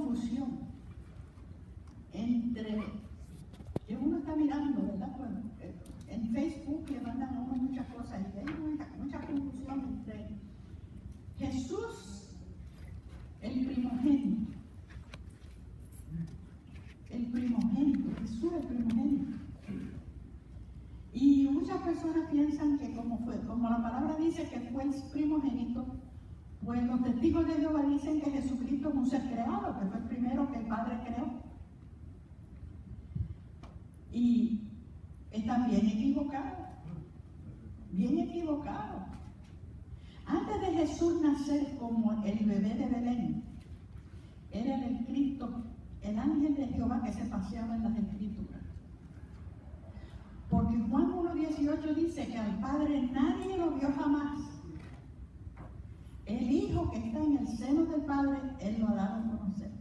confusión entre que uno está mirando, ¿verdad? Bueno, en Facebook le mandan a uno muchas cosas y hay mucha confusión entre Jesús, el primogénito, Jesús el primogénito. Y muchas personas piensan que como la palabra dice que fue el primogénito, pues los testigos de Jehová dicen que Jesucristo es un ser creado, que fue el primero que el Padre creó. Y están bien equivocados, bien equivocados. Antes de Jesús nacer como el bebé de Belén, era el Cristo, el ángel de Jehová que se paseaba en las Escrituras. Porque Juan 1:18 dice que al Padre nadie lo vio jamás. El Hijo que está en el seno del Padre, Él lo ha dado a conocer.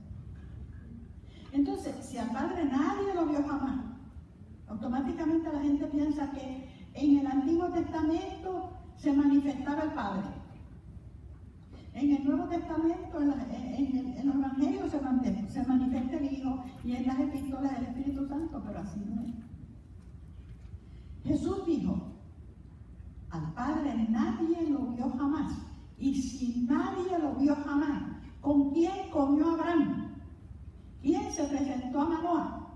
Entonces, si al Padre nadie lo vio jamás, automáticamente la gente piensa que en el Antiguo Testamento se manifestaba el Padre. En el Nuevo Testamento, en los Evangelios se manifiesta el Hijo y en las epístolas el Espíritu Santo, pero así no es. Jesús dijo, al Padre nadie lo vio jamás. Y si nadie lo vio jamás, ¿con quién comió Abraham? ¿Quién se presentó a Manoah?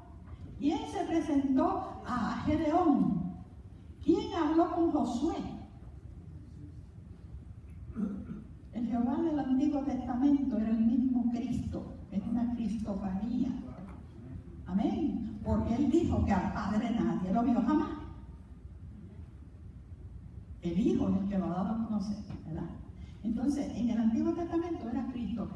¿Quién se presentó a Gedeón? ¿Quién habló con Josué? El Jehová del Antiguo Testamento era el mismo Cristo, es una cristofanía. Amén. Porque Él dijo que al Padre nadie lo vio jamás. El Hijo es el que lo ha dado a conocer, ¿verdad? Entonces, en el Antiguo Testamento era Cristo.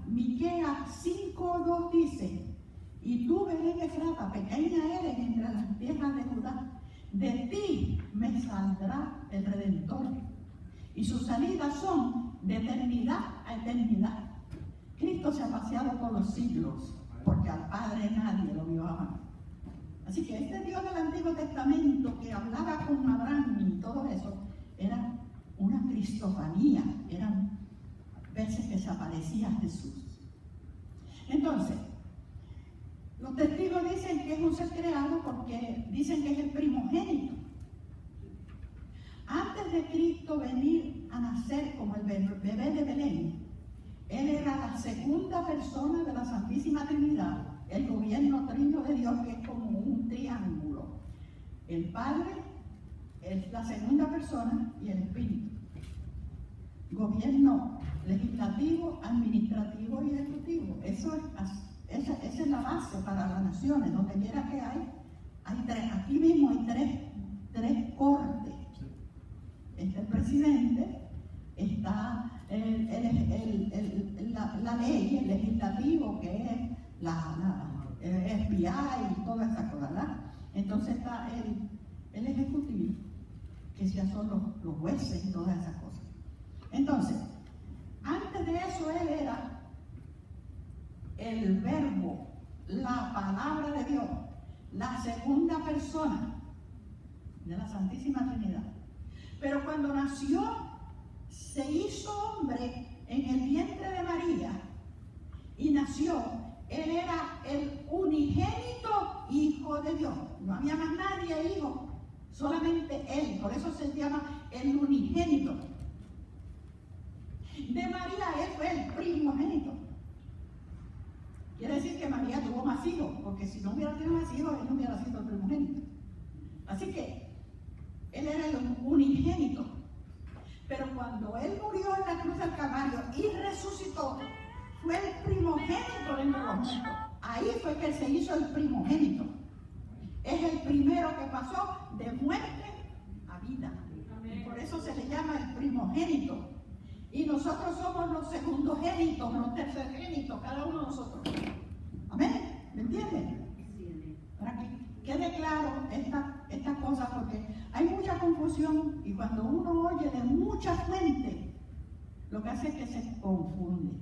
Miqueas 5:2 dice, y tú, Belén Efrata, pequeña eres entre las tierras de Judá, de ti me saldrá el Redentor, y sus salidas son de eternidad a eternidad. Cristo se ha paseado por los siglos, porque al Padre nadie lo vio jamás. Así que este Dios del Antiguo Testamento que hablaba con Abraham y todo eso, era una cristofanía, eran veces que se aparecía Jesús. Entonces, los testigos dicen que es un ser creado porque dicen que es el primogénito. Antes de Cristo venir a nacer como el bebé de Belén, Él era la segunda persona de la Santísima Trinidad, el gobierno trino de Dios, que es como un triángulo. El Padre es la segunda persona y el Espíritu. Gobierno legislativo, administrativo y ejecutivo. Esa es la base para las naciones. Donde quiera que hay tres. Aquí mismo hay tres cortes. Está el presidente, está la ley, el legislativo, que es la FBI y todas esas cosas, ¿verdad? Entonces está el ejecutivo, que ya son los jueces y todas esas cosas. Entonces, antes de eso Él era el Verbo, la palabra de Dios, la segunda persona de la Santísima Trinidad. Pero cuando nació, se hizo hombre en el vientre de María y nació. Él era el unigénito Hijo de Dios. No había más nadie hijo, solamente Él. Por eso se llama el unigénito. De María Él fue el primogénito. Quiere decir que María tuvo más hijos, porque si no hubiera tenido más hijos, Él no hubiera sido el primogénito. Así que Él era el unigénito. Pero cuando Él murió en la cruz del Calvario y resucitó, fue el primogénito de los muertos. Ahí fue que se hizo el primogénito. Es el primero que pasó de muerte a vida. Y por eso se le llama el primogénito. Y nosotros somos los segundogénitos, los tercergénitos, cada uno de nosotros. Amén. ¿Me entienden? Para que quede claro estas cosas, porque hay mucha confusión y cuando uno oye de muchas fuentes, lo que hace es que se confunde.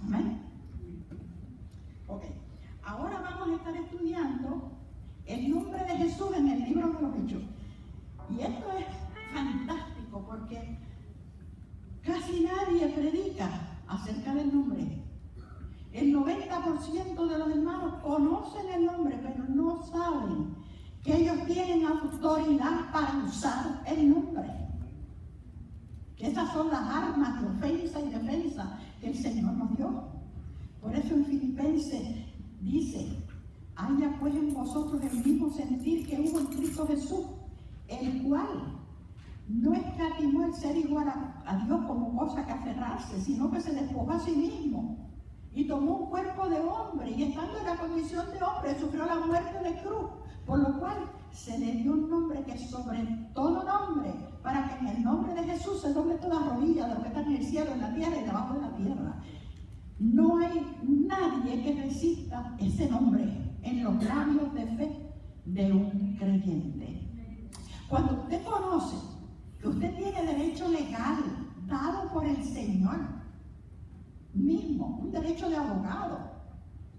Amén. Ok. Ahora vamos a estar estudiando el nombre de Jesús en el libro de los Hechos. Y esto es fantástico porque casi nadie predica acerca del nombre. 90% de los hermanos conocen el nombre, pero no saben que ellos tienen autoridad para usar el nombre. Que esas son las armas de ofensa y defensa que el Señor nos dio. Por eso en Filipenses dice: haya pues en vosotros el mismo sentir que hubo en Cristo Jesús, el cual no escatimó el ser igual a Dios como cosa que aferrarse, sino que se despojó a sí mismo y tomó un cuerpo de hombre, y estando en la condición de hombre sufrió la muerte de cruz, por lo cual se le dio un nombre que es sobre todo nombre, para que en el nombre de Jesús se doble toda rodilla de lo que está en el cielo, en la tierra y debajo de la tierra. No hay nadie que resista ese nombre en los labios de fe de un creyente. Cuando usted conoce que usted tiene derecho legal dado por el Señor mismo, un derecho de abogado,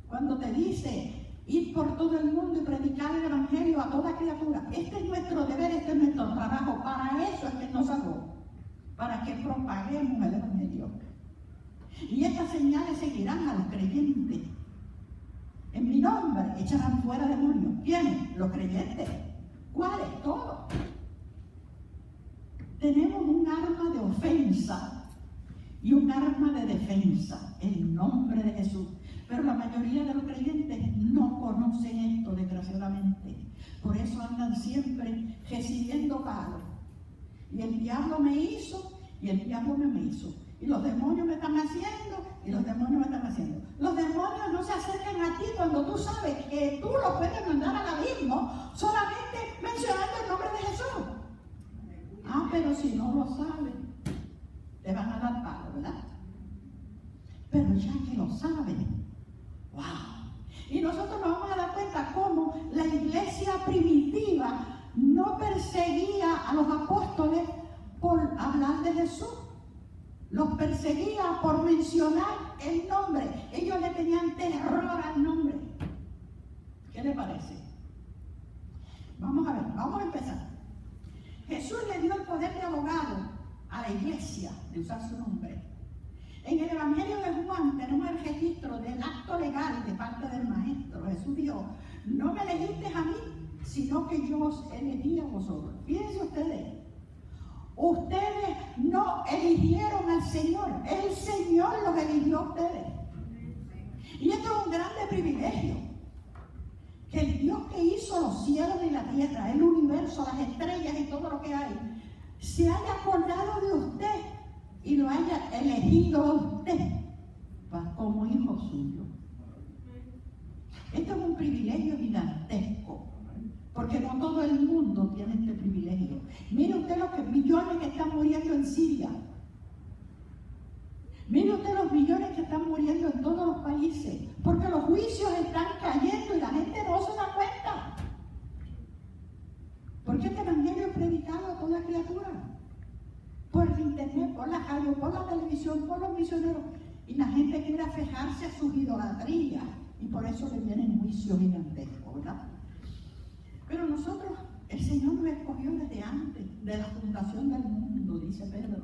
cuando te dice: ir por todo el mundo y predicar el evangelio a toda criatura. Este es nuestro deber, este es nuestro trabajo. Para eso es que nos salvó, para que propaguemos el evangelio. Y estas señales seguirán al creyente. En mi nombre echarán fuera demonios. ¿Quiénes? Los creyentes. ¿Cuáles? Todos. Tenemos un arma de ofensa y un arma de defensa, el nombre de Jesús. Pero la mayoría de los creyentes no conocen esto, desgraciadamente. Por eso andan siempre recibiendo palos. Y el diablo me hizo, y el diablo me hizo. Y los demonios me están haciendo, y los demonios me están haciendo. Los demonios no se acercan a ti cuando tú sabes que tú los puedes mandar al abismo solamente mencionando el nombre de Jesús. Ah, pero si no lo sabes, te van a dar palo, ¿verdad? Pero ya que lo saben, ¡wow! Y nosotros nos vamos a dar cuenta cómo la iglesia primitiva no perseguía a los apóstoles por hablar de Jesús. Los perseguía por mencionar el nombre. Ellos le tenían terror al nombre. ¿Qué le parece? Vamos a ver, vamos a empezar. Jesús le dio el poder de abogado a la iglesia de usar su nombre. En el Evangelio de Juan tenemos el registro del acto legal de parte del Maestro. Jesús dijo: no me elegiste a mí, sino que yo os elegí a vosotros. Fíjense ustedes, ustedes no eligieron al Señor, el Señor los eligió a ustedes. Y esto es un grande privilegio, que el Dios que hizo los cielos y la tierra, el universo, las estrellas y todo lo que hay, se haya acordado de usted y lo haya elegido a usted como hijo suyo. Esto es un privilegio gigantesco, porque no todo el mundo tiene este privilegio. Mire usted los millones que están muriendo en Siria. Mire usted los millones que están muriendo en todos los países, porque los juicios están cayendo y la gente no se da cuenta. Porque este evangelio es predicado a toda criatura. Por el internet, por la radio, por la televisión, por los misioneros. Y la gente quiere aferrarse a sus idolatrías. Y por eso le vienen juicios gigantescos, ¿verdad? Pero nosotros, el Señor nos escogió desde antes de la fundación del mundo, dice Pedro.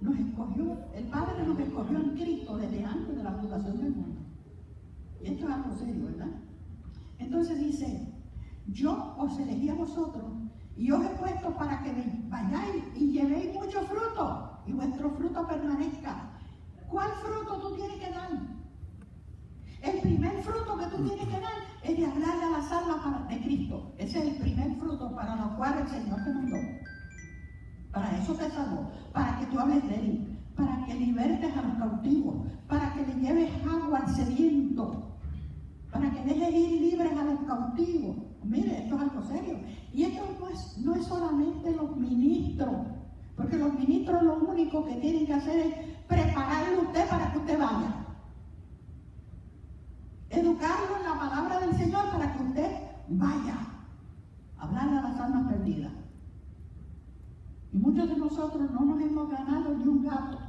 Nos escogió, el Padre nos escogió en Cristo desde antes de la fundación del mundo. Y esto es algo serio, ¿verdad? Entonces dice: yo os elegí a vosotros y os he puesto para que vayáis y llevéis mucho fruto y vuestro fruto permanezca. ¿Cuál fruto tú tienes que dar? El primer fruto que tú tienes que dar es de hablarle a las almas de Cristo. Ese es el primer fruto para lo cual el Señor te mandó. Para eso te salvó, para que tú hables de Él, para que libertes a los cautivos, para que le lleves agua al sediento, para que dejes ir libres a los cautivos. Mire, esto es algo serio. Y esto no es solamente los ministros, porque los ministros lo único que tienen que hacer es prepararle a usted para que usted vaya. Educarlo en la palabra del Señor para que usted vaya a hablarle a las almas perdidas. Y muchos de nosotros no nos hemos ganado ni un gato,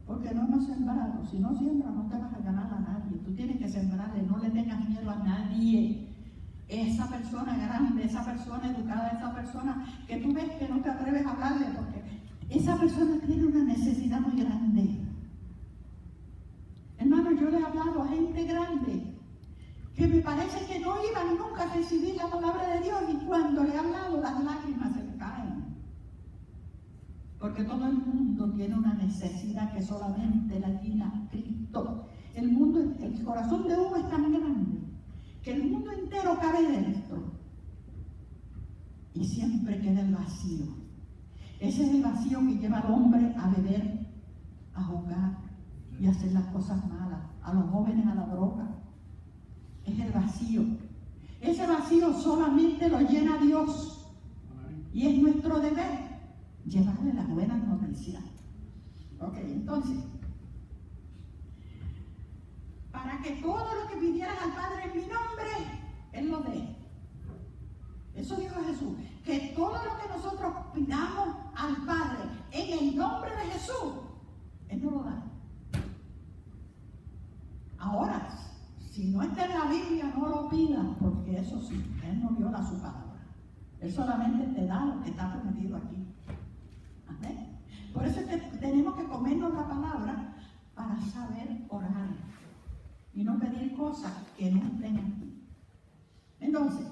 porque no hemos sembrado. Si no siembras, no te vas a ganar a nadie. Tú tienes que sembrarle, no le tengas miedo a nadie. Esa persona grande, esa persona educada, esa persona que tú ves que no te atreves a hablarle porque esa persona tiene una necesidad muy grande. Hermano, yo le he hablado a gente grande que me parece que no iban nunca a recibir la palabra de Dios, y cuando le he hablado las lágrimas se le caen. Porque todo el mundo tiene una necesidad que solamente la llena Cristo. El mundo, el corazón de uno es tan grande que el mundo entero cabe dentro y siempre queda el vacío. Ese es el vacío que lleva al hombre a beber, a jugar y a hacer las cosas malas, a los jóvenes a la droga. Es el vacío. Ese vacío solamente lo llena Dios, y es nuestro deber llevarle las buenas noticias. Ok, entonces, para que todo lo que pidieras al Padre en mi nombre, Él lo dé. Eso dijo Jesús, que todo lo que nosotros pidamos al Padre en el nombre de Jesús, Él nos lo da. Ahora, si no está en la Biblia, no lo pidas, porque eso sí, Él no viola su palabra. Él solamente te da lo que está prometido aquí. Amén. Por eso es que tenemos que comernos la palabra para saber orar y no pedir cosas que no estén aquí. Entonces,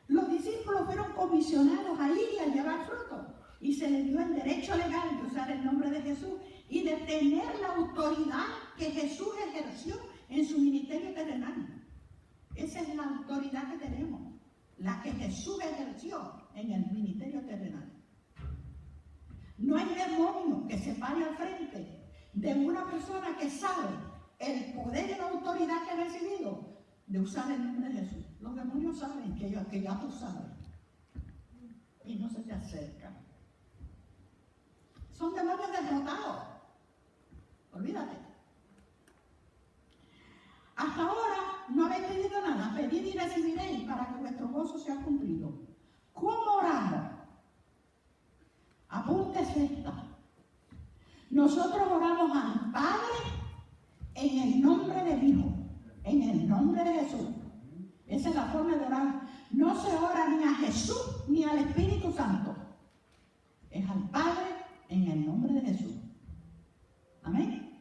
los discípulos fueron comisionados a ir y a llevar fruto, y se les dio el derecho legal de usar el nombre de Jesús y de tener la autoridad que Jesús ejerció en su ministerio terrenal. Esa es la autoridad que tenemos, la que Jesús ejerció en el ministerio terrenal. No hay demonio que se pare al frente de una persona que sabe el poder y la autoridad que ha recibido de usar el nombre de Jesús. Los demonios saben que ya tú sabes y no se te acercan. Son demonios derrotados. Olvídate. Hasta ahora no habéis pedido nada. Pedid y recibiréis para que vuestro gozo sea cumplido. ¿Cómo oramos? Apúntese esta. Nosotros oramos al Padre en el nombre del Hijo, en el nombre de Jesús. Esa es la forma de orar. No se ora ni a Jesús ni al Espíritu Santo. Es al Padre en el nombre de Jesús. Amén.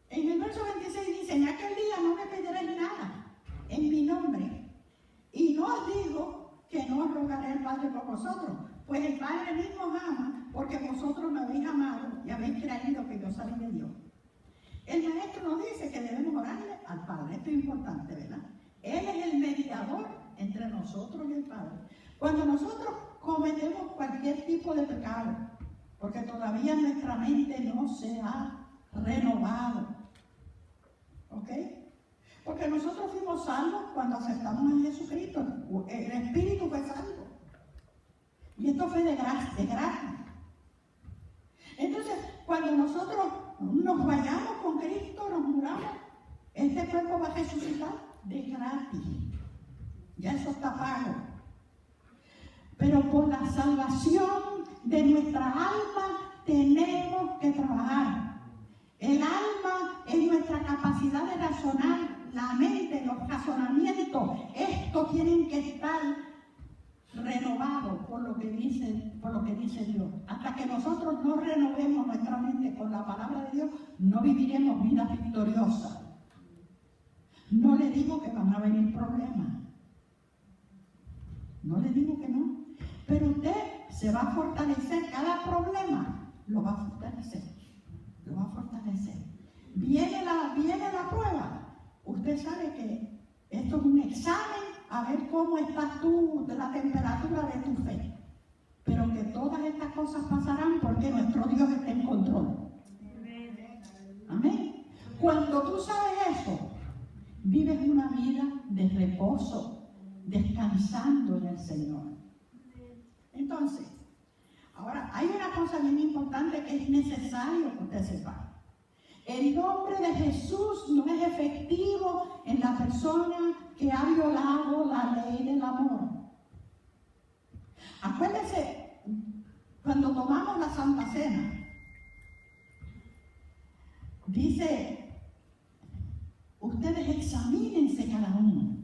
En el verso 26 dice: en aquel día no me pediréis nada en mi nombre, y no os digo que no os rogaré al Padre por vosotros, pues el Padre mismo os ama, porque vosotros me habéis amado y habéis creído que yo salí de Dios. El Maestro nos dice que debemos orarle al Padre. Esto es importante, ¿verdad? Él es el mediador entre nosotros y el Padre. Cuando nosotros cometemos cualquier tipo de pecado, porque todavía nuestra mente no se ha renovado, ¿ok? Porque nosotros fuimos salvos cuando aceptamos a Jesucristo. El Espíritu fue salvo. Y esto fue de gracia. Entonces, cuando nosotros nos vayamos con Cristo, nos muramos, este cuerpo va a resucitar de gratis. Ya eso está pago. Pero por la salvación de nuestra alma tenemos que trabajar. El alma es nuestra capacidad de razonar, la mente, los razonamientos. Estos tienen que estar renovados por lo que dice Dios. Hasta que nosotros no renovemos nuestra mente con la palabra de Dios, no viviremos vidas victoriosas. No le digo que van a venir problemas. No le digo que no. Pero usted se va a fortalecer. Cada problema lo va a fortalecer. Lo va a fortalecer. Viene la prueba. Usted sabe que esto es un examen a ver cómo estás tú, de la temperatura de tu fe. Pero que todas estas cosas pasarán porque nuestro Dios está en control. Amén. Cuando tú sabes eso, vives una vida de reposo, descansando en el Señor. Entonces, ahora hay una cosa bien importante que es necesario que usted sepa. El nombre de Jesús no es efectivo en la persona que ha violado la ley del amor. Acuérdese, cuando tomamos la Santa Cena, dice, ustedes examínense cada uno.